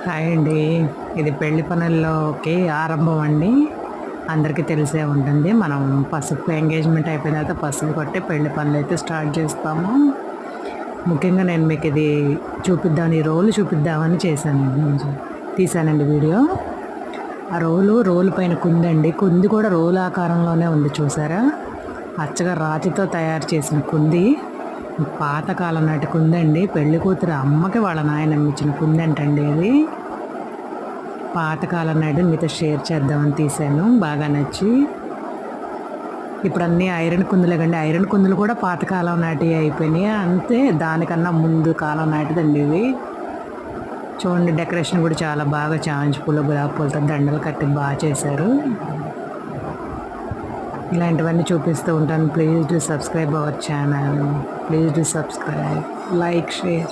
Hi అండి. ఇది పెళ్లి పనుల్లోకి ఆరంభం అండి. అందరికీ తెలిసే ఉంటుంది. మనం పసుపు ఎంగేజ్మెంట్ అయిపోయిన తర్వాత పసుపు కొట్టి పెళ్లి పనులు అయితే స్టార్ట్ చేస్తాము. ముఖ్యంగా నేను మీకు ఇది చూపిద్దామని, ఈ రోలు చూపిద్దామని తీసానండి వీడియో. ఆ రోలు పైన కుందండి. కుంది కూడా రోలు ఆకారంలోనే ఉంది, చూసారా? అచ్చగా రాతితో తయారు చేసిన కుంది. పాతకాలం నాటి కుందండి. పెళ్లి కూతురు అమ్మకి వాళ్ళ నాయనమ్మ ఇచ్చిన కుంది అంటండి ఇది. పాతకాలం నాటి మీతో షేర్ చేద్దామని తీశాను, బాగా నచ్చి. ఇప్పుడు అన్నీ ఐరన్ కుందులే కండి. ఐరన్ కుందులు కూడా పాతకాలం నాటివి అయిపోయినాయి. అంతే, దానికన్నా ముందు కాలం నాటిదండి ఇవి. చూడండి, డెకరేషన్ కూడా చాలా బాగా చామంతి పూలు, గులాబీ పూలతో దండలు కట్టి బాగా చేశారు. ఇలాంటివన్నీ చూపిస్తూ ఉంటాను. Please do subscribe our channel. Please do subscribe, like, share.